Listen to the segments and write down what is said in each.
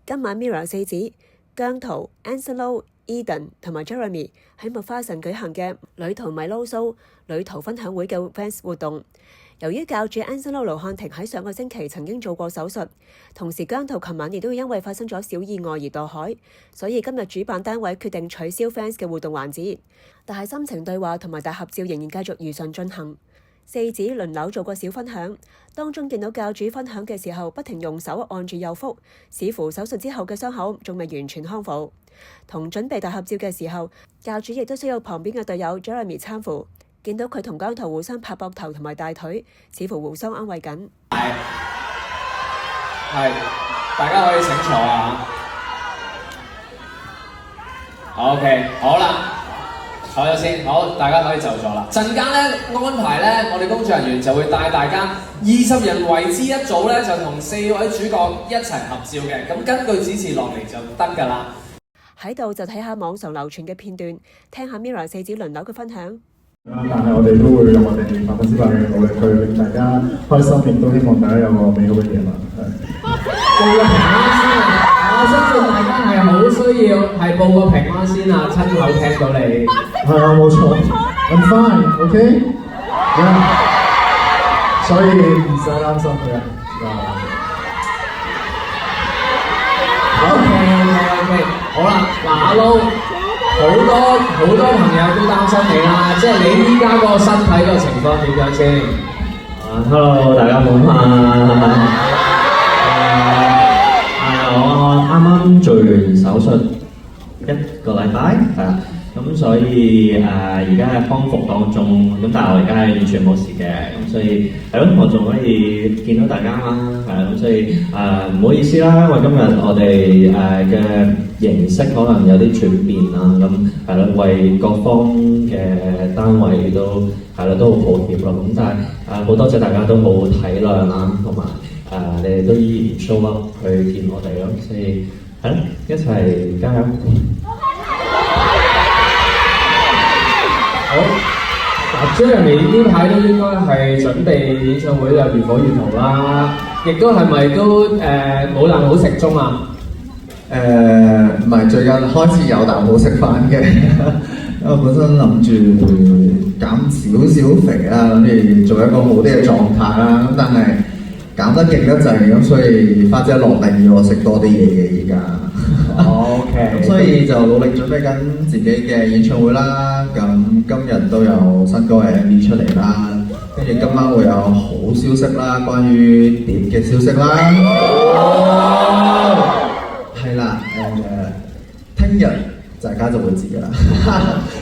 今晚 Mirror 四子姜濤、Angelo、Eden 同埋 Jeremy 喺麥花臣舉行嘅女圖米撈蘇女圖分享會嘅 fans 活動。由於教主 Angelo 盧漢廷喺上個星期曾經做過手術，同時姜濤琴晚亦都因為發生咗小意外而墮海，所以今日主辦單位決定取消 fans 嘅互動環節，但係心情對話同埋大合照仍然繼續如常進行。四子輪流做個小分享，當中見到教主分享嘅時候，不停用手按住右腹，似乎手術之後嘅傷口仲未完全康復。同準備大合照嘅時候，教主亦都需要旁邊嘅隊友 Jeremy 攙扶，見到佢同姜濤互相拍膊頭同埋大腿，似乎互相安慰緊。係，大家可以請坐啊。OK， 好啦。坐咗先，好，大家可以就座啦。陣間咧安排咧，我哋工作人員就會帶大家20人為之一組咧，就同4位主角一齊合照嘅。咁根據指示落嚟就得㗎啦。喺度就睇下網上流傳嘅片段，聽下 Mirror 四子輪流嘅分享。但係我哋都會用我哋100%嘅努力去令大家開心，亦都希望大家有個美好嘅夜晚。報個平安先啊！我相信大家係好需要係報個平安先啊，親口聽到你。係啊，冇錯。I'm fine，OK？所以唔使擔心嘅。OK， 好啦，嗱阿撈，好多朋友都擔心你啦，即係你依家個身體個情況點樣先？Hello， 大家好啊！我啱啱做完手術1個禮拜，係啦，咁所以而家係康復當中，咁但係我而家係完全冇事嘅，咁所以係咯，我仲可以見到大家啦，係啦，咁所以唔好意思啦，因為今日我哋嘅形式可能有啲轉變啦，咁係咯，為各方嘅單位都係咯都好抱歉咯，咁但係好多謝大家都好體諒啦，同埋你哋都依然 show up 去見我哋咯，所以係咯，一齊加油！好，嗱 Jeremy 呢排都應該係準備演唱會嘅如火如荼啦，亦都係咪都冇啖好食中啊？唔係，最近開始有啖好食翻嘅，因為本身諗住減少少肥啦，諗住做一個好啲嘅狀態啦，咁但係減得勁得滯，咁所以花姐落令要我食多啲嘢嘅而家。OK， 咁所以就努力準備緊自己嘅演唱會啦。咁今日都有新歌嘅 MV 出嚟啦，跟住今晚會有好消息啦，關於碟嘅消息啦。係啦，聽日大家就會知㗎啦。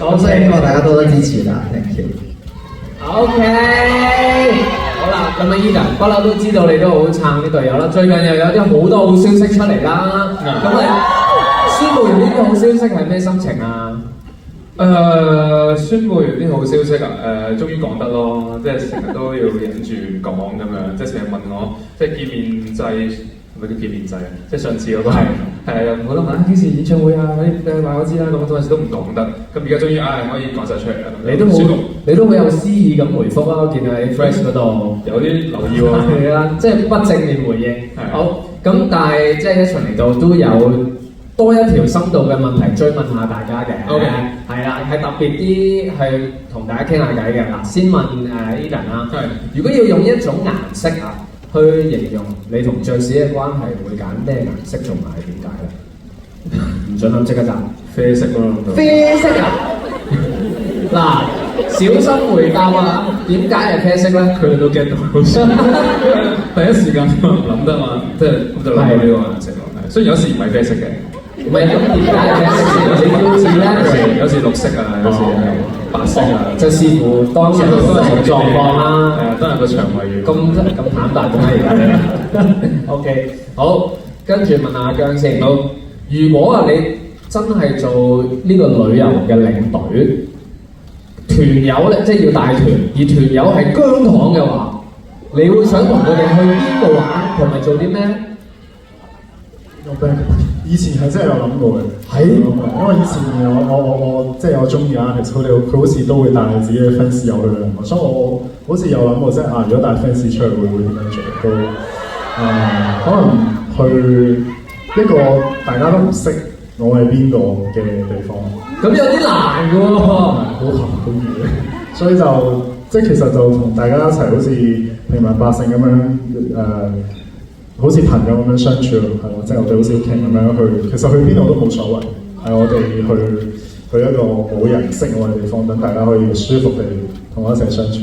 咁所以希望大家多多支持啦 ，thank you。OK。好啦，咁啊 Eden 不嬲都知道你都好撐啲隊友啦，最近又有啲好多好消息出嚟啦，咁你宣佈完呢啲好消息係咩心情啊？宣佈完啲好消息啊，終於講得咯，即係成日都要忍住講咁樣，即係成日問我，即係見面制。咪叫見面制啊！即係上次嗰個係我都問幾時演唱會啊？你話我知啦，咁嗰陣時都唔講得，咁而家終於可以講晒出嚟啦！你都好有詩意咁回覆啦，我見喺 Fresh 嗰度有啲留意喎。係啦，即係不正面回應。好，咁但係即係一場嚟到都有多一條深度嘅問題追問下大家嘅。OK， 係啦，係特別啲係同大家傾下偈嘅。嗱，先問Eden 啦。係。如果要用一種顏色啊，去形容你同爵士嘅關係，會揀咩顏色同埋點解咧？唔準諗即刻答，啡色咯。啡色啊！嗱，小心回答啊！點解係啡色咧？佢哋都 get 到，第一時間諗得嘛，即係咁就諗到呢個顏色咯。雖然有時唔係啡色嘅，唔係咁點解係啡色？有時標誌咧，有時綠色啊，有時係白色啊，就視乎當日嘅狀況啦。係啊，都係個腸胃炎。咁坦白嘅咩而家？OK， 好，跟住問下阿姜先。好，如果啊你真係做呢個旅遊嘅領隊，團友咧即係要帶團，而團友係姜糖嘅話，你會想同佢哋去邊度玩，同埋做啲咩咧？以前係真係有諗過嘅，係，因為以前我即係我中意啊，其實佢好似都會帶自己嘅 fans 友去旅行，所以我好似有諗過即係如果帶 fans 出去會點樣做？都可能去一個大家都唔識我係邊個嘅地方，咁有啲難嘅喎。好難好易嘅，所以就即係其實就同大家一齊好似平民百姓咁樣好似朋友咁樣相處係咯，即係我哋好少傾咁樣去，其實去邊度都冇所謂，係我哋去一個冇人識我嘅地方，等大家可以舒服地同我一齊相處。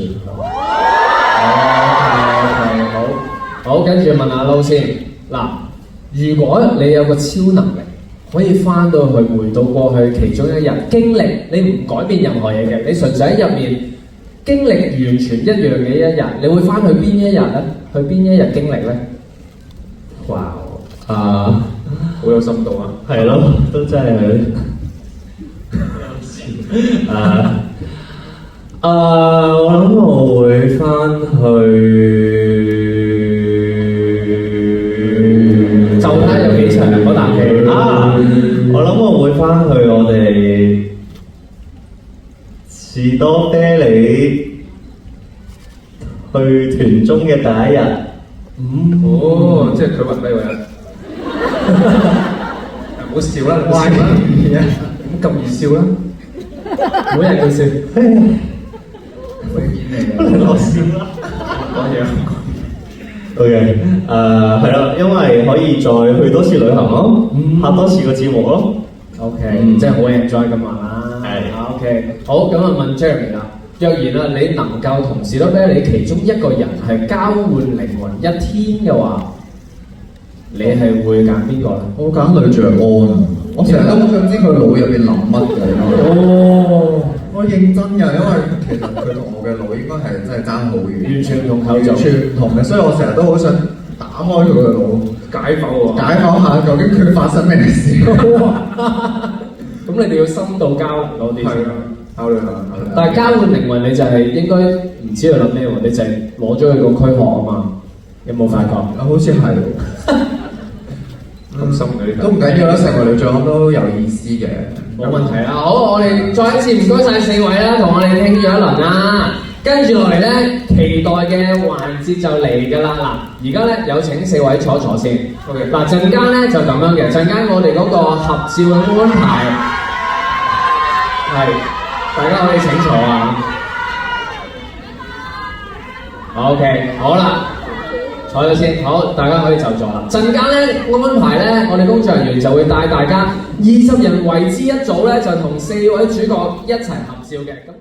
好，跟住問下撈先。嗱，如果你有個超能力，可以翻到去回到過去其中一日經歷，你唔改變任何嘢嘅，你純粹喺入面經歷完全一樣嘅一日，你會翻去邊一日咧？去邊一日經歷咧？哇！好有深度啊！係咯，都真係我諗我會翻去，就睇下有幾長嗰啖氣我諗我會翻去我哋士多啤梨去團中嘅第一日。即係佢暈低嗰日。唔好笑啦，唔好笑啦，咁易笑啦，每日要笑。我笑啦。講嘢。OK，係啦，因為可以再去多次旅行咯，拍多次個節目咯。OK，即係好 enjoy 咁話啦。係。 OK，好，咁啊問 Jeremy 啦。若然啊，你能夠同士多啤梨其中一個人係交換靈魂一天嘅話，你係會揀邊個咧？我揀呂爵安啊！我成日都好想知佢腦入邊諗乜嘅。我認真㗎，因為其實佢同我嘅腦應該係真係爭好遠，完全唔同構造，完全唔同嘅，所以我成日都好想打開佢嘅腦，解剖喎，解剖下究竟佢發生咩事。咁你哋要深度交流多啲先。係啊，考慮下。但係交換靈魂，你就係應該唔知佢諗咩喎，你就係攞咗佢個軀殼啊嘛。有冇發覺？好似係。咁深嘅呢都唔緊要啦，成個女獎都有意思嘅。冇問題啦。好，我哋再一次唔該晒四位啦，同我哋傾咗一輪啦。跟住落嚟咧，期待嘅環節就嚟㗎啦。嗱，而家咧有請四位坐一坐先。OK。嗱，陣間咧就咁樣嘅，陣間我哋嗰個合照嘅安排係大家可以請坐啊。OK， 好啦。坐咗先，好，大家可以就座啦。陣間咧安排咧，我哋工作人員就會帶大家20人為之一組咧，就同四位主角一齊合照嘅。咁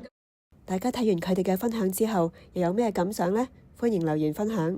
大家睇完佢哋嘅分享之後，又有咩感想呢？歡迎留言分享。